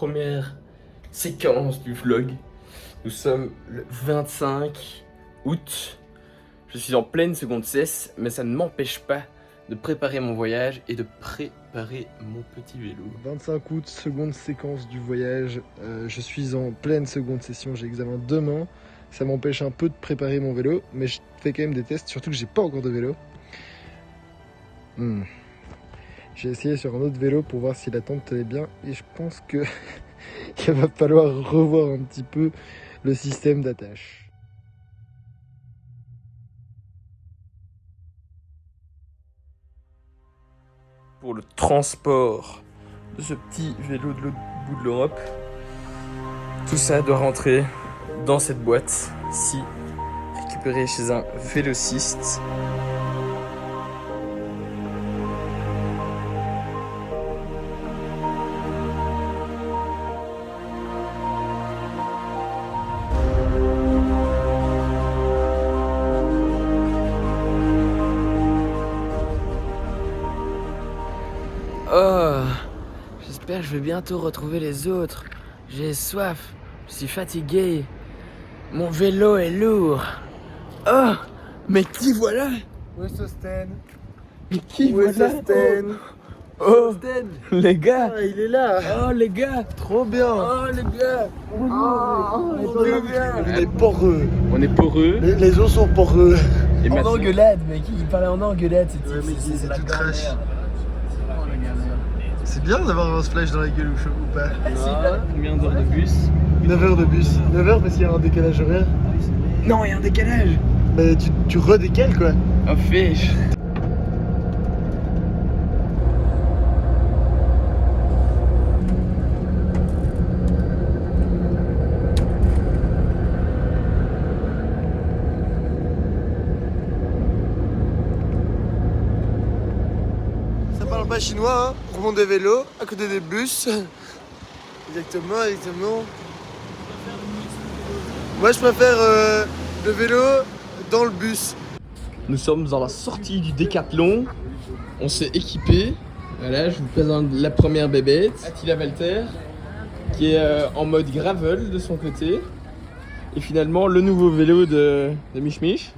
première séquence du vlog. Nous sommes le 25 août. Je suis en pleine seconde cesse, mais ça ne m'empêche pas de préparer mon voyage et de préparer mon petit vélo. 25 août, seconde séquence du voyage. Je suis en pleine seconde session, j'ai examen demain. Ça m'empêche un peu de préparer mon vélo, mais je fais quand même des tests, surtout que j'ai pas encore de vélo. J'ai essayé sur un autre vélo pour voir si la tente tenait bien et je pense que il va falloir revoir un petit peu le système d'attache. Pour le transport de ce petit vélo de l'autre bout de l'Europe, tout ça doit rentrer dans cette boîte-ci, récupérée chez un vélociste. Oh, j'espère que je vais bientôt retrouver les autres. J'ai soif, je suis fatigué. Mon vélo est lourd. Oh, mais qui voilà? Ouais, Sosten. Mais qui Ouais, voilà? Sosten. Oh, Sosten. les gars. Ah, il est là. Oh, les gars. Trop bien. Oh, les gars. On est poreux. On est poreux. Les os sont poreux. Et En maintenant, engueulade, mec, il parlait en engueulade, Ouais, mais c'est la tout galère. trash. C'est bien d'avoir un splash dans la gueule ou pas? combien d'heures de bus? 9 heures de bus. 9 heures parce qu'il y a un décalage horaire. Non, il y a un décalage. Mais tu redécales quoi. Oh, fiche. Ça parle pas chinois, hein. On remonte des vélos à côté des bus. Exactement, exactement. Moi je préfère le vélo dans le bus. Nous sommes dans la sortie du Décathlon. On s'est équipé. Voilà, je vous présente la première bébête, Attila Walter, qui est en mode gravel de son côté. Et finalement, le nouveau vélo de Mich Mich.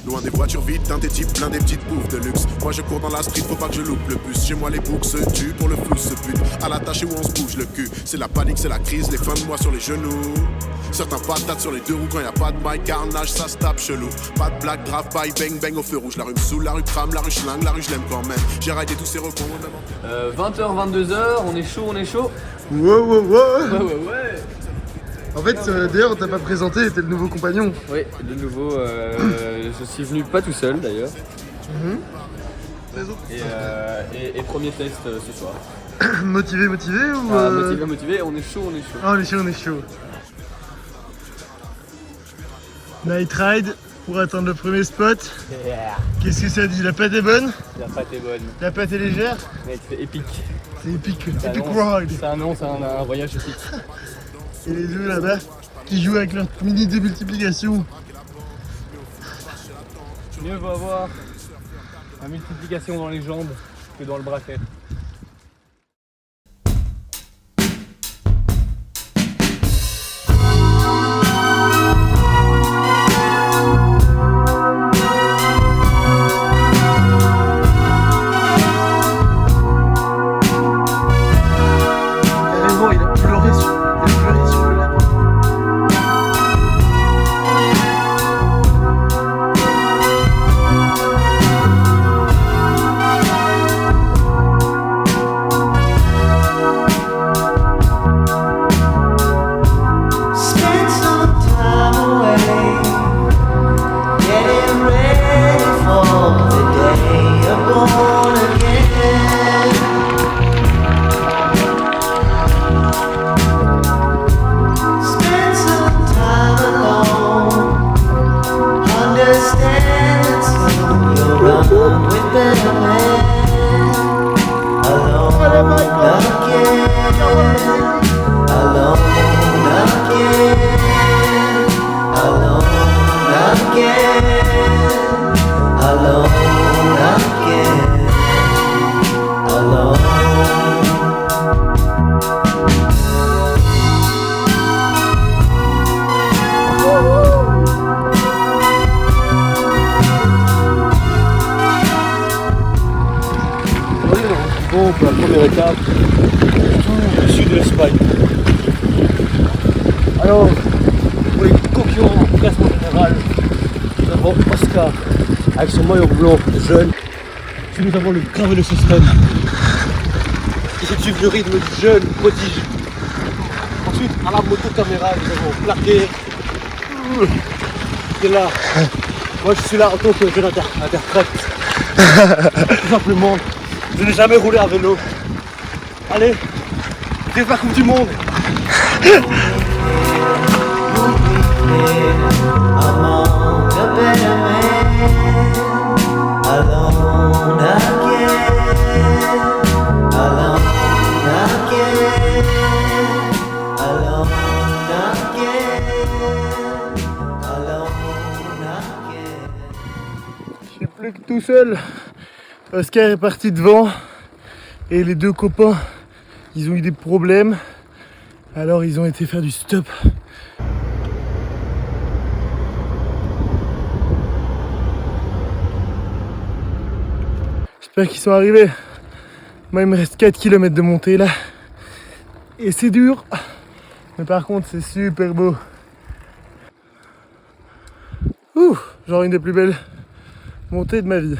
Loin des voitures vides, d'un des types, plein des petites bouffes de luxe. Moi je cours dans la street, faut pas que je loupe le bus. Chez moi les boucs se tuent pour le flou, se butent. À la tâche où on se bouge le cul. C'est la panique, c'est la crise, les fins de mois sur les genoux. Certains patates sur les deux roues quand y a pas de bail, carnage, ça se tape chelou. Pas de blague, grave, bail, bang, bang au feu rouge. La rue me saoule, la rue crame, la rue schlingue, la rue je l'aime quand même. J'ai raidé tous ces recours. 20h, 22h, on est chaud, on est chaud. Wow, wow, wow. Ouais. En fait, d'ailleurs, on t'a pas présenté, t'es le nouveau compagnon. Oui, de nouveau, je suis venu pas tout seul d'ailleurs. Et premier test ce soir. Motivé ou Motivé, on est chaud. Ah, on est chaud. Night ride pour atteindre le premier spot. Qu'est-ce que ça dit? La pâte est bonne? La pâte est bonne. La pâte est légère? Mec, c'est épique. C'est épique, Ça epic annonce- ride. Ça annonce un voyage épique. Et les deux là-bas qui jouent avec leur mini démultiplication. Mieux vaut avoir la multiplication dans les jambes que dans le braquet. Carrément, il a pleuré sur le lac. première étape, tout le sud de l'Espagne. Alors, pour les concurrents au classement général, nous avons Oscar avec son maillot blanc jeune. Puis nous avons le Gravel System qui fait suivre le rythme du jeune prodige. Ensuite, à la moto caméra, nous avons Clarté qui est là. Moi je suis là en tant que jeune interprète. Tout simplement, je n'ai jamais roulé à vélo. Allez, vive la Coupe du Monde. Je suis plus que tout seul. Oscar est parti devant et les deux copains, ils ont eu des problèmes. Alors ils ont été faire du stop. J'espère qu'ils sont arrivés. Moi il me reste 4 km de montée là. Et c'est dur. Mais par contre c'est super beau. Ouh, genre une des plus belles montées de ma vie.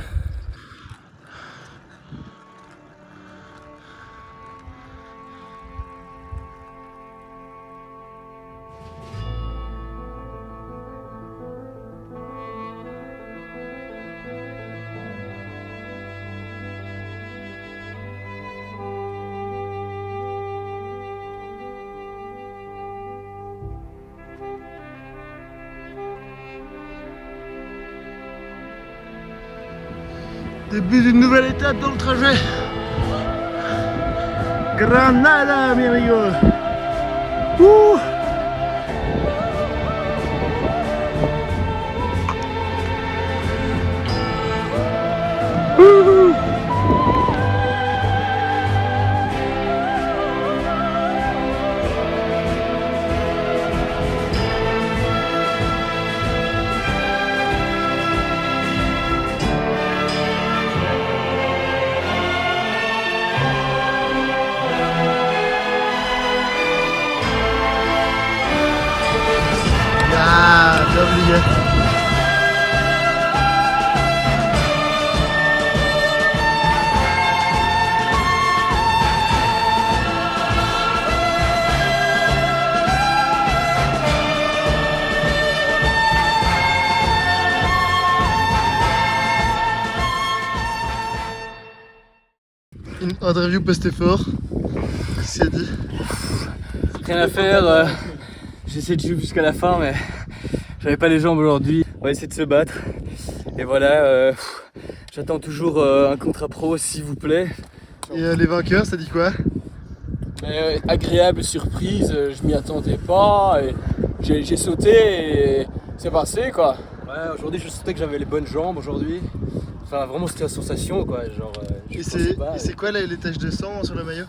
Début d'une nouvelle étape dans le trajet. Granada, mi amigo. Ouh. Ouh. Ah, bien oublié. Une interview post-effort. Qu'est-ce qu'il a dit? Rien à faire, j'essaie de jouer jusqu'à la fin mais j'avais pas les jambes aujourd'hui. On va essayer de se battre. Et voilà, j'attends toujours un contrat pro s'il vous plaît. Et les vainqueurs, ça dit quoi? Agréable surprise, je m'y attendais pas. Et j'ai sauté et c'est passé quoi. Ouais, aujourd'hui je sentais que j'avais les bonnes jambes aujourd'hui. Enfin vraiment c'était la sensation quoi, genre Et c'est quoi là, les taches de sang sur le maillot?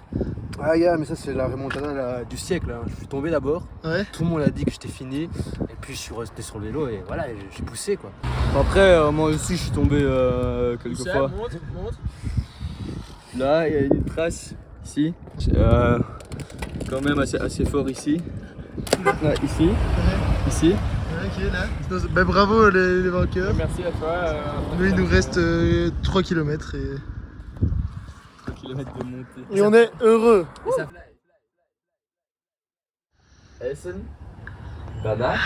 Ah gars, mais ça c'est la remontada du siècle, hein. Je suis tombé d'abord, Ouais. tout le monde a dit que j'étais fini, et puis je suis resté sur le vélo et voilà, j'ai poussé quoi. Après moi aussi je suis tombé quelques fois. Montre. Là il y a une trace ici, quand même assez fort ici. Là, ici. Ouais, ok là. Bah, bravo les vainqueurs. Merci à toi. Nous il nous reste 3 km et... 3 km de montée. Et on est heureux. Essen. Danach.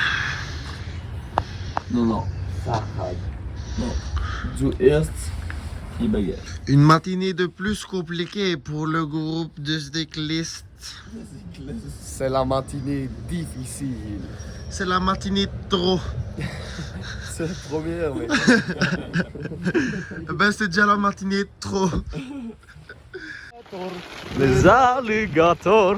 Non. Fahrrad. Non. Zuerst die Bagage. Une matinée de plus compliquée pour le groupe de cyclistes. C'est la matinée difficile. C'est la matinée trop. C'est la première, mais. Ben c'est déjà la matinée trop. Les alligators.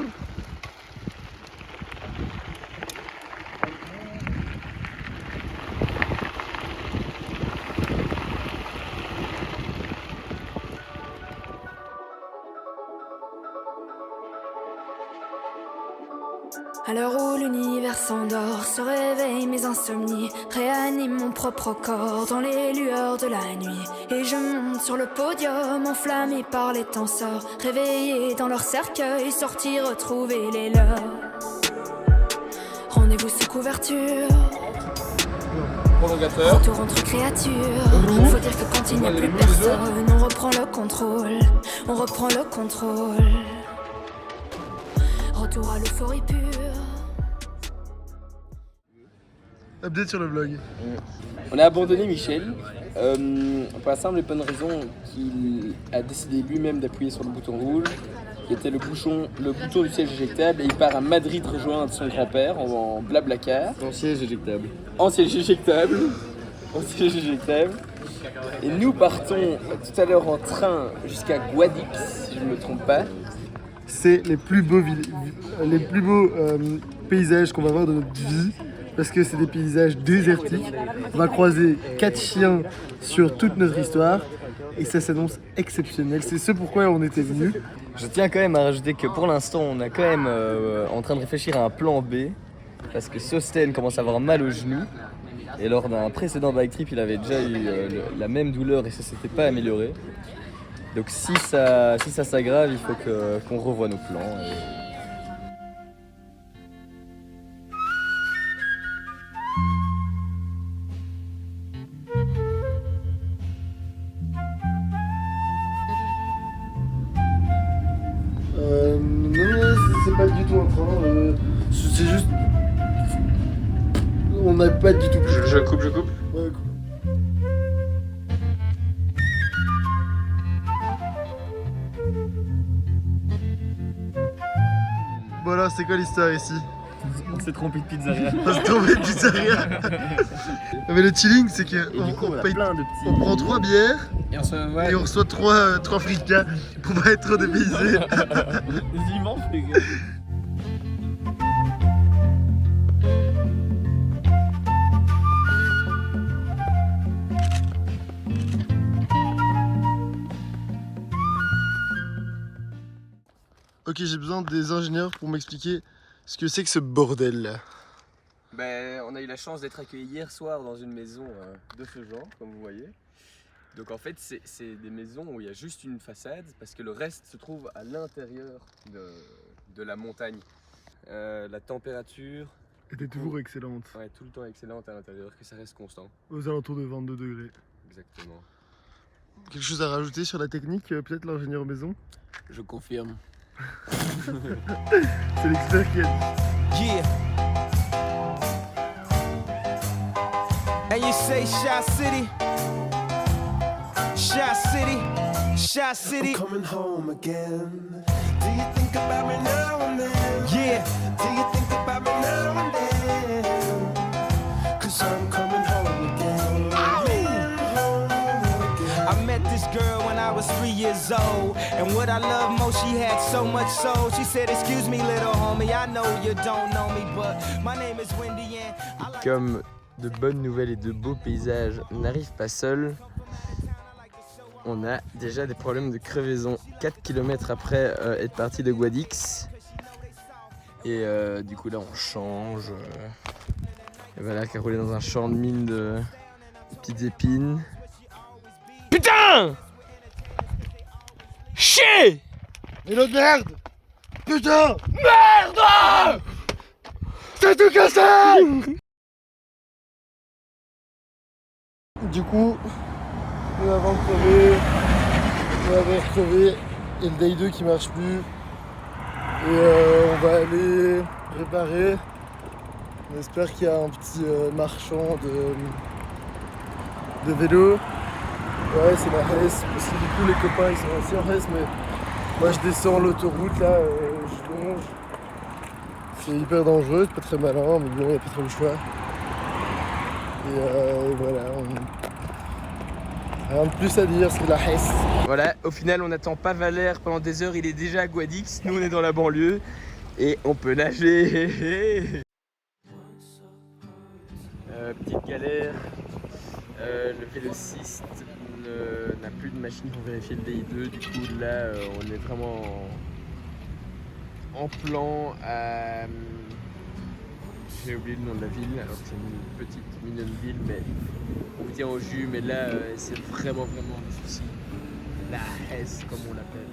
À l'heure où l'univers s'endort, se réveillent mes insomnies, réanime mon propre corps dans les lueurs de la nuit. Et je monte sur le podium, enflammé par les tenseurs, réveillés dans leur cercueil, sortis retrouver les leurs. Rendez-vous sous couverture, Prolongateur. retour entre créatures. Faut dire que quand il n'y a plus personne, on reprend le contrôle, on reprend le contrôle. Retour à l'euphorie pure. Update sur le vlog. On a abandonné Michel pour la simple et bonne raison qu'il a décidé lui-même d'appuyer sur le bouton rouge, qui était le bouton du siège éjectable, et il part à Madrid rejoindre son grand-père en blablacar. En siège éjectable. En siège éjectable. En siège éjectable. Et nous partons tout à l'heure en train jusqu'à Guadix, si je ne me trompe pas. C'est les plus beaux, paysages qu'on va voir de notre vie, parce que c'est des paysages désertiques. On va croiser 4 chiens sur toute notre histoire et ça s'annonce exceptionnel. C'est ce pourquoi on était venus. Je tiens quand même à rajouter que pour l'instant, on est quand même en train de réfléchir à un plan B, parce que Sosten commence à avoir mal au genou. Et lors d'un précédent bike trip, il avait déjà eu la même douleur et ça s'était pas amélioré. Donc si ça s'aggrave, il faut qu'on revoie nos plans. Non, c'est pas du tout un train. C'est juste. On n'a pas du tout. Je coupe. Ouais, coupe. Voilà, c'est quoi l'histoire ici? On s'est trompé de pizzeria. On s'est trompé de pizzeria. Mais le chilling, c'est qu'on on a plein de petits. on prend 3 bières Et on se voit et on reçoit 3 frikas pour pas être trop dépaysé. des immenses frikas. Ok, j'ai besoin des ingénieurs pour m'expliquer ce que c'est que ce bordel là. Ben, on a eu la chance d'être accueillis hier soir dans une maison de ce genre, comme vous voyez. Donc en fait, c'est des maisons où il y a juste une façade, parce que le reste se trouve à l'intérieur de la montagne. La température était toujours excellente. Ouais, tout le temps excellente à l'intérieur, que ça reste constant. Aux alentours de 22 degrés. Exactement. Quelque chose à rajouter sur la technique, peut-être l'ingénieur maison? Je confirme. C'est l'expert qui a dit. Yeah. And you say Shot City, Shot City, Shot City. I'm coming home again. Do you think about me now and then? Yeah. Do you think about me now and then? 'Cause I'm coming home again. I met this girl when I was 3 years old, and what I love most, she had so much soul. She said, "Excuse me, little homie, I know you don't know me, but my name is Wendy and I like." Comme de bonnes nouvelles et de beaux paysages n'arrivent pas seuls, on a déjà des problèmes de crevaison 4 km après être parti de Guadix. Et du coup là on change. Et voilà, qui a roulé dans un champ de mine de petites épines. Putain! Chier! Mais l'autre merde! Putain! Merde! C'est tout cassé! Du coup, on va crever et le Day 2 qui marche plus. Et on va aller réparer. On espère qu'il y a un petit marchand de vélo. Ouais, c'est la Hesse, parce que du coup les copains ils sont assis en Hesse, mais moi je descends l'autoroute là, je longe. C'est hyper dangereux, c'est pas très malin, mais bon, il n'y a pas trop le choix. Et voilà, rien de plus à dire, c'est la Hesse. Voilà, au final on n'attend pas Valère pendant des heures, il est déjà à Guadix, nous on est dans la banlieue et on peut nager. Petite galère, le vélociste n'a plus de machine pour vérifier le DI2, du coup là on est vraiment en plan à J'ai oublié le nom de la ville, alors que c'est une petite mignonne ville, mais on me tient au jus, mais là c'est vraiment un souci. La Hesse comme on l'appelle.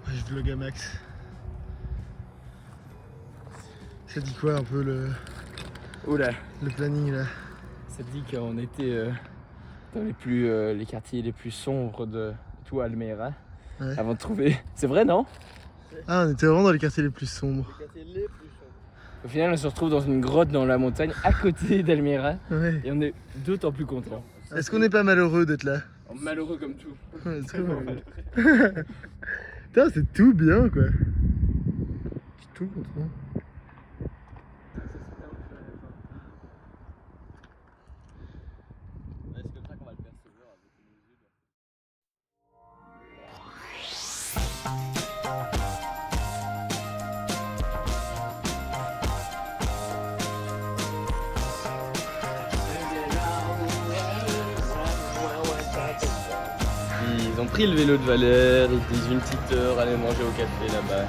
Je vlog à max. Ça dit quoi un peu Oula, le planning là? ça dit qu'on était dans les quartiers les plus sombres de tout Almere, Ouais. avant de trouver. C'est vrai, non? Ah, on était vraiment dans les quartiers les plus sombres. Au final, on se retrouve dans une grotte dans la montagne à côté d'Almere Ouais. et on est d'autant plus contents. Est-ce qu'on n'est pas malheureux d'être là? Malheureux comme tout. Ouais, c'est vrai. Putain, c'est tout bien quoi. Je suis tout content. Ils ont pris le vélo de Valère, ils disent une petite heure, aller manger au café là-bas.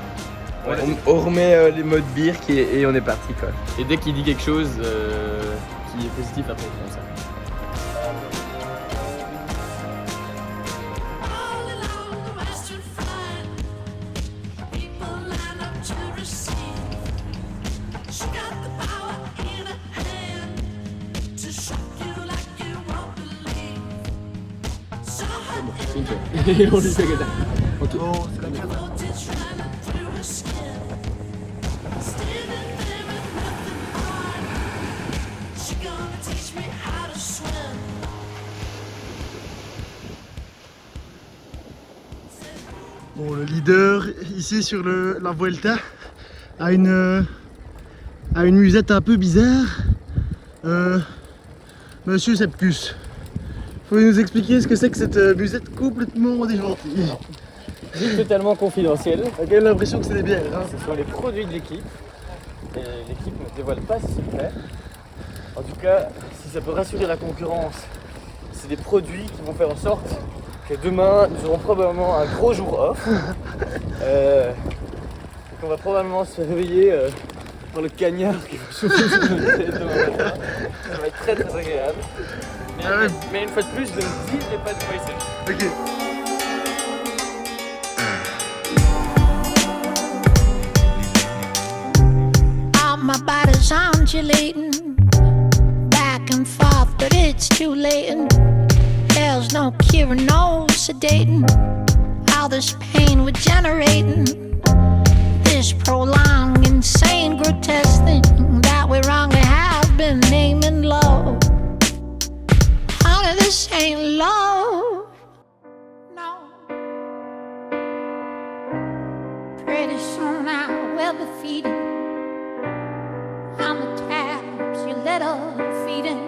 Ouais, on remet les modes beer et on est parti quoi. Et dès qu'il dit quelque chose qui est positif, après on fait ça. All along the Western Front, people line up to receive. She got the power in her hand to shock you like you won't believe. So her Et on lui fait que ça. Ok. voltage running through her skin. Standing there with nothing on. She gonna teach me how to swim. Bon, le leader ici sur la Vuelta a une musette un peu bizarre. Monsieur Sepkus, faut nous expliquer ce que c'est que cette musette complètement déjantée. C'est totalement confidentiel. On a quand même l'impression que c'est des bières. Hein. Ce sont les produits de l'équipe. Et l'équipe ne dévoile pas ses secrets. En tout cas, si ça peut rassurer la concurrence, c'est des produits qui vont faire en sorte que demain, nous aurons probablement un gros jour off. Et qu'on va probablement se réveiller par le cagnard qui va souffler sur notre tête demain matin. Ça va être très très agréable. Mais une fois de plus, je ne dis pas de quoi il s'agit. Ok. All my body's undulating back and forth, but it's too late. And there's no cure, no sedating. All this pain we're generating, this prolonged, insane, grotesque thing that we wrongly have been naming love. Honey, this ain't love. No. Pretty soon I will be feeding on the tabs you let her feeding.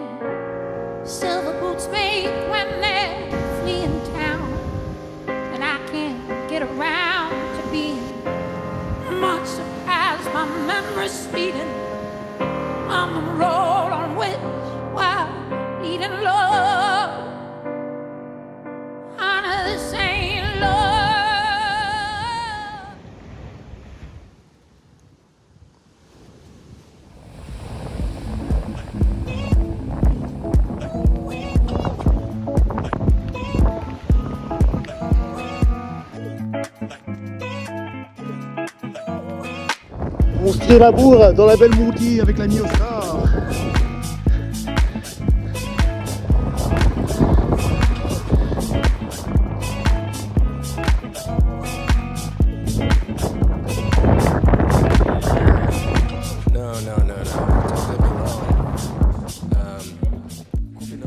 Silver boots make when they're fleeing town, and I can't get around to being much surprised. My memory's speeding on the road on which while eating love. Honey, this ain't love. On se tire la bourre dans la belle Mourti avec l'ami Oscar.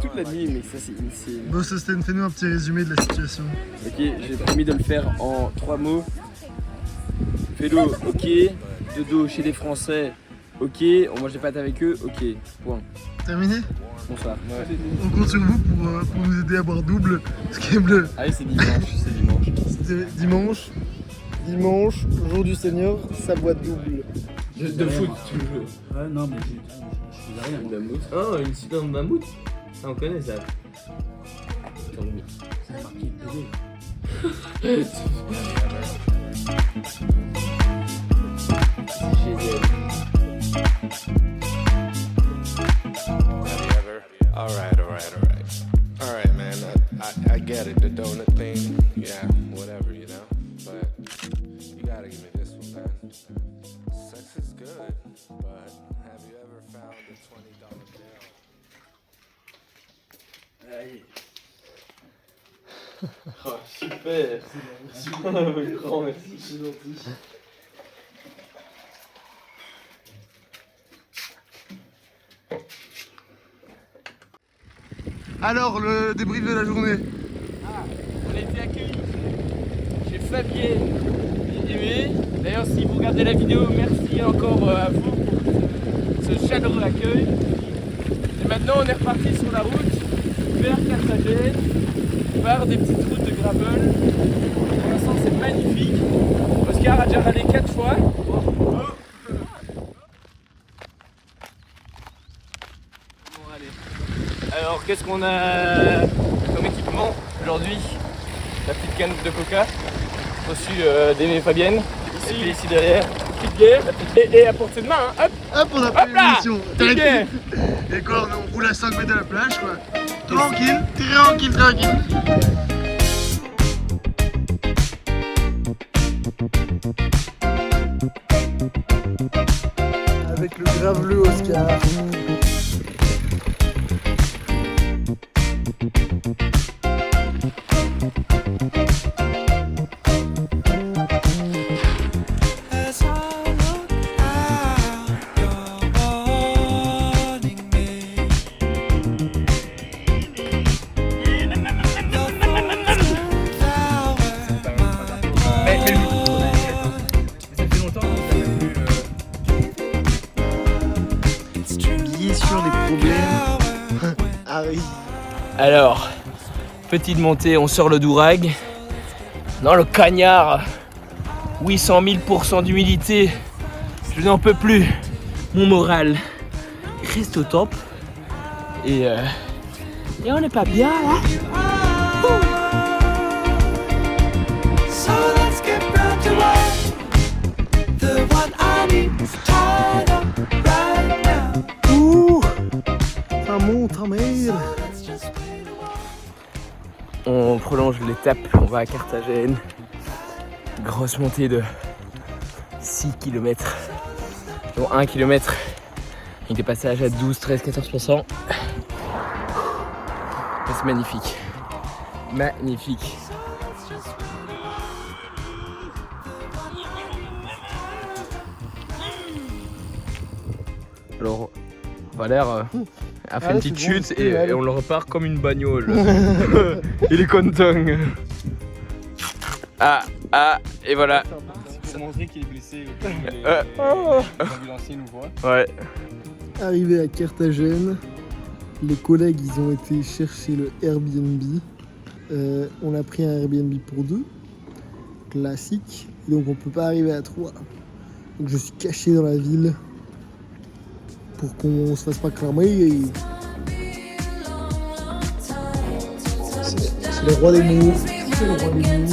Toute la nuit, mais ça c'est facile. Bon, Sosten, fais-nous un petit résumé de la situation. Ok, j'ai promis de le faire en 3 mots. Vélo, ok. Dodo chez les Français, ok. On mange des pâtes avec eux, ok. Point. Terminé? Bonsoir. Ouais. On compte sur vous pour nous aider à boire double. Ce qui est bleu. Allez, c'est dimanche, c'est dimanche. C'était dimanche. Dimanche, jour du Seigneur, ça boit double. De foot, tu veux. Ouais, non, mais je faisais rien. Une mammouth. Oh, une citerne mammouth. Ça, on connaît ça. C'est marqué bébé. Génial. Alright, man. I get it, the donut thing. Yeah, whatever, you know. But you gotta give me this one, man. Sex is good, but have you ever found a $20 bill? Allez. Oh, super. Grand merci. C'est gentil. Alors, le débrief de la journée. On a été accueillis chez Fabien et Aimé. D'ailleurs, si vous regardez la vidéo, merci encore à vous pour ce chaleureux accueil. Et maintenant, on est reparti sur la route vers Carthagène par des petites routes de gravel. Pour l'instant, c'est magnifique. Oscar a déjà râlé 4 fois. Alors, qu'est-ce qu'on a comme équipement aujourd'hui? La petite canne de coca reçue d'Aimé Fabienne. Ici, et puis ici derrière, petite bière. Et à portée de main, hein. Hop. Hop, on a pris là, l'émission. petite bière. Et quoi, on roule à 5 mètres de la plage, quoi. Tranquille, tranquille, tranquille. Avec le graveleux Oscar. As I look out, you're warning me. The fool's flower, my Ça fait longtemps Billet sur les problèmes. Harry. Alors, petite montée, on sort le Dourag. Dans le cagnard, 800 000% d'humidité. Je n'en peux plus. Mon moral reste au top. Et on n'est pas bien là. So let's get round to work. The one I need is tied up right now. Ouh, ça monte en mer. Let's just play the one. On prolonge l'étape, on va à Carthagène. Grosse montée de 6 km, dont 1 km avec des passages à 12, 13, 14%. C'est magnifique. Magnifique. Alors, Valère a fait Ah, une petite c'est bon, chute c'est et on le repart comme une bagnole. Il est content. Et voilà. Pour montrer qu'il est blessé. L'ambulancier nous voit. Ouais. Arrivé à Carthagène, les collègues ils ont été chercher le Airbnb. On a pris un Airbnb pour 2, classique, et donc on peut pas arriver à 3. Donc je suis caché dans la ville pour qu'on se fasse pas cramer. Et... C'est le roi des mots. C'est le roi des mots.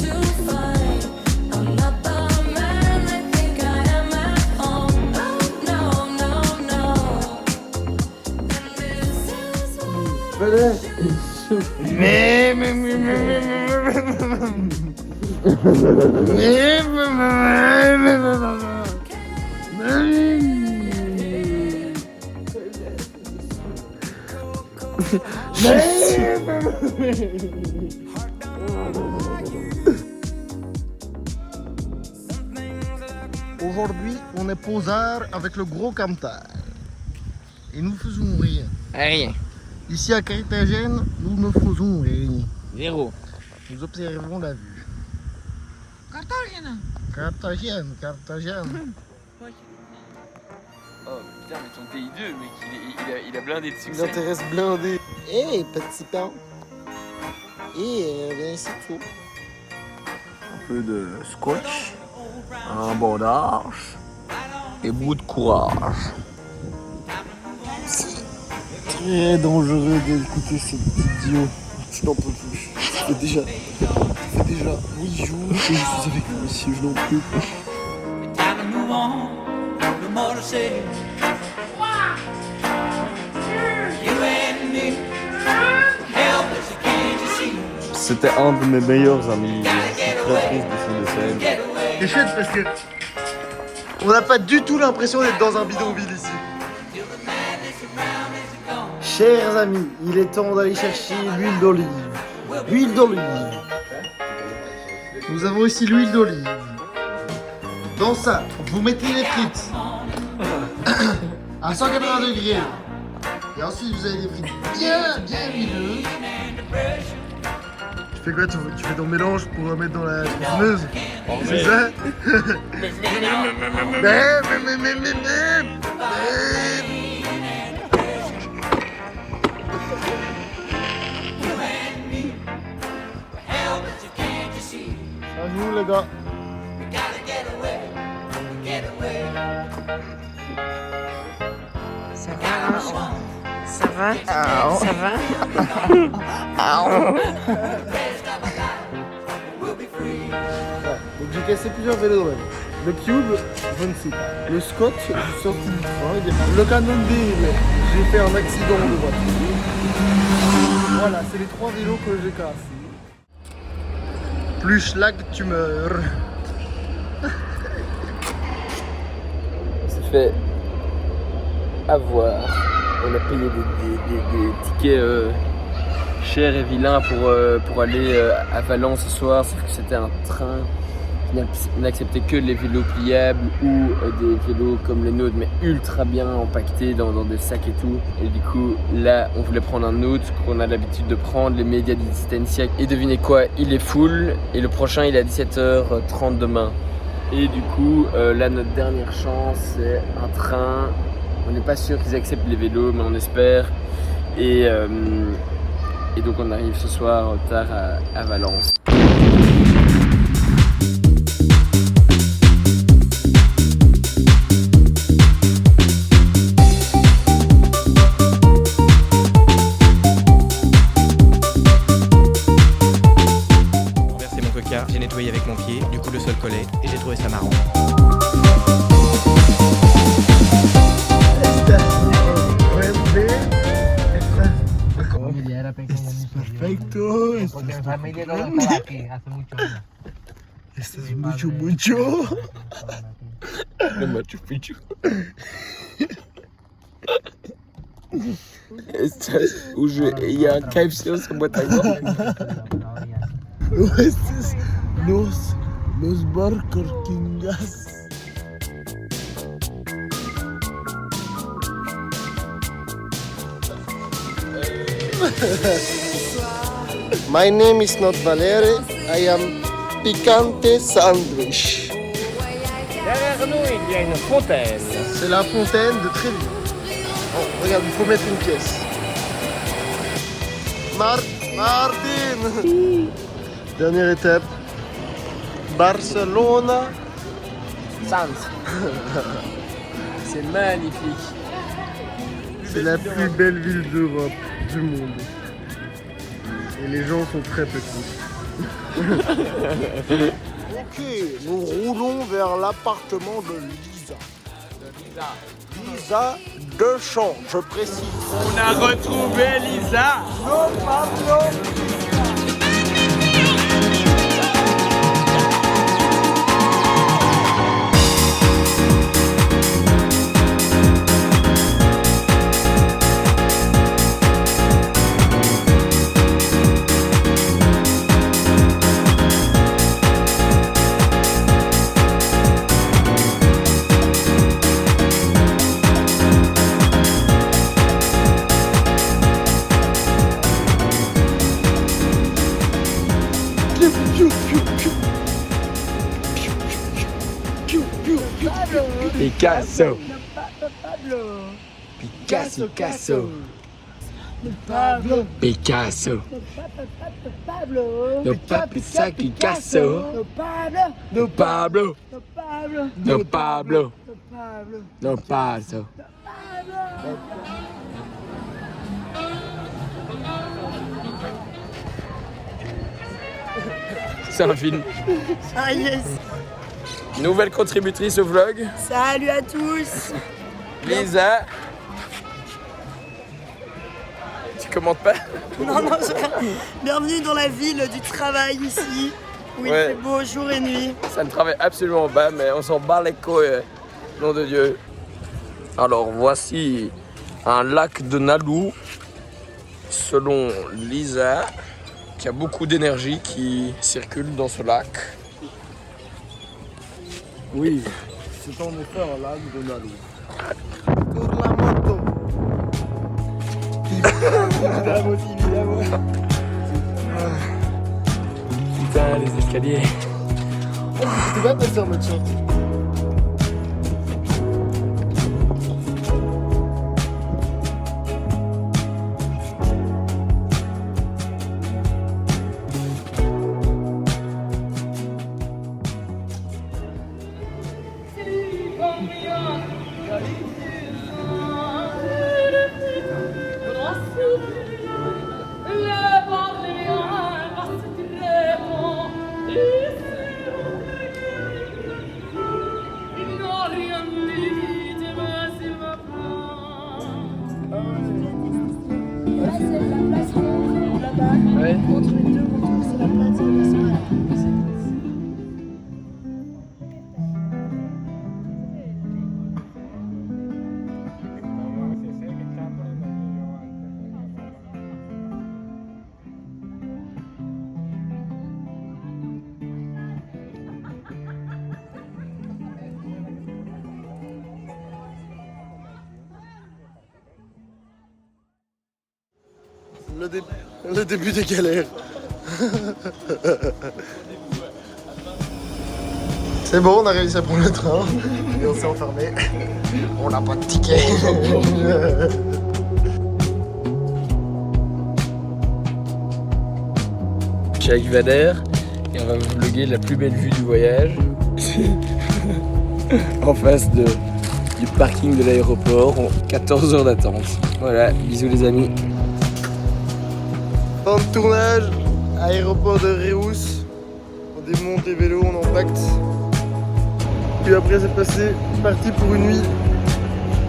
Aujourd'hui, on est posard avec le gros camtar. Et nous faisons rien. Rien. Ici à Carthagène, nous ne faisons rien. 0. Nous observons la vue. Carthagène. Carthagène. Oh putain, mais ton TI2, mec, il a blindé de Il succès. intéresse blindé. Petit pain. Ben c'est tout. Un peu de scotch, un bordage et beaucoup de courage. Très dangereux d'écouter ce petit idiot. Je n'en peux plus. Ça fait déjà 8 jours que je suis avec vous ici, je n'en peux plus. Time to move on, no more to say. You and me, helpless, can't you see? C'était un de mes meilleurs amis. Je suis très triste de ce décès. C'est chouette parce que on n'a pas du tout l'impression d'être dans un bidonville ici. Chers amis, il est temps d'aller chercher l'huile d'olive. L'huile d'olive. Nous avons ici l'huile d'olive. Dans ça, vous mettez les frites à 180 degrés. Et ensuite, vous avez des frites bien huileuses. Tu fais quoi? Tu fais ton mélange pour mettre dans la tronçonneuse? C'est ça? Ça joue les gars. Ça va? Ça va? Donc j'ai cassé plusieurs vélodromes. Le Cube, je ne sais pas. Le Scott, je suis sorti du train. Le Cannondale, j'ai fait un accident de voiture. Voilà, c'est les 3 vélos que j'ai cassés. Plus schlag, tu meurs. On s'est fait avoir. On a payé des tickets chers et vilains pour aller à Valence ce soir, sauf que c'était un train qui n'acceptait que les vélos pliables ou des vélos comme les nôtres, mais ultra bien empaquetés dans des sacs et tout. Et du coup, là, on voulait prendre un autre qu'on a l'habitude de prendre, les Media Distancia. Et devinez quoi, il est full et le prochain, il est à 17h30 demain. Et du coup, là, notre dernière chance, c'est un train. On n'est pas sûr qu'ils acceptent les vélos, mais on espère. Et donc, on arrive ce soir tard à Valence. Renversé mon coca, j'ai nettoyé avec mon pied, du coup le sol collait et j'ai trouvé ça marrant. Perfecto. Esto es mucho. Le Machu Picchu. Il y a un KFC au boîte à gants. Estos los Burger Kingas. My name is not Valerie, I am Picante Sandwich. Derrière nous, il y a une fontaine. C'est la fontaine de Tréville. Oh, regarde, il faut mettre une pièce. Martin. Dernière étape. Barcelona. Sanz. C'est magnifique. C'est la plus belle ville d'Europe, du monde. Et les gens sont très petits. Ok, nous roulons vers l'appartement de Lisa. Lisa Deschamps, je précise. On a retrouvé Lisa. Non, Pablo. Picasso. Picasso, Picasso. Pablo. Picasso. Pablo. No Picasso, Picasso. Pablo. No Pablo. Pablo. No Pablo. Pablo. No Pablo. C'est un film. Ah yes. Nouvelle contributrice au vlog, Salut à tous. Lisa. Tu commentes pas? Non, bienvenue dans la ville du travail ici, où il Ouais. fait beau jour et nuit. Ça ne travaille absolument pas, mais on s'en bat les couilles, nom de Dieu. Alors voici un lac de Nalu, selon Lisa, qui a beaucoup d'énergie qui circule dans ce lac. Oui, c'est en effet un lac de Nalu. Pour la moto. Évidemment. Putain, les escaliers. Tu vas passer en mode short. Ouais. Entre les deux retours, c'est la place de la Le début des galères. C'est bon, on a réussi à prendre le train. Et on s'est enfermé. On n'a pas de ticket. Je suis avec Vader et on va vous vlogger la plus belle vue du voyage. En face du parking de l'aéroport, 14 heures d'attente. Voilà, bisous les amis. Fin de tournage, aéroport de Reus. On démonte les vélos, on empacte. Puis après c'est parti pour une nuit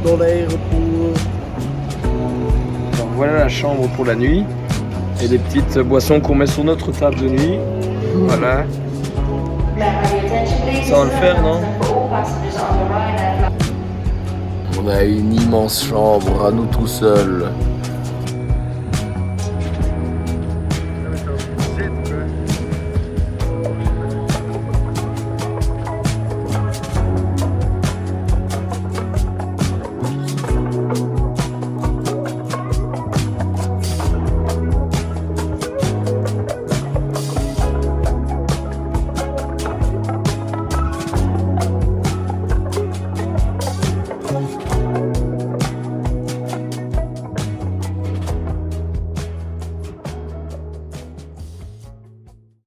dans l'aéroport. Alors voilà la chambre pour la nuit. Et des petites boissons qu'on met sur notre table de nuit. Voilà. Ça va le faire, non? On a une immense chambre à nous tout seuls.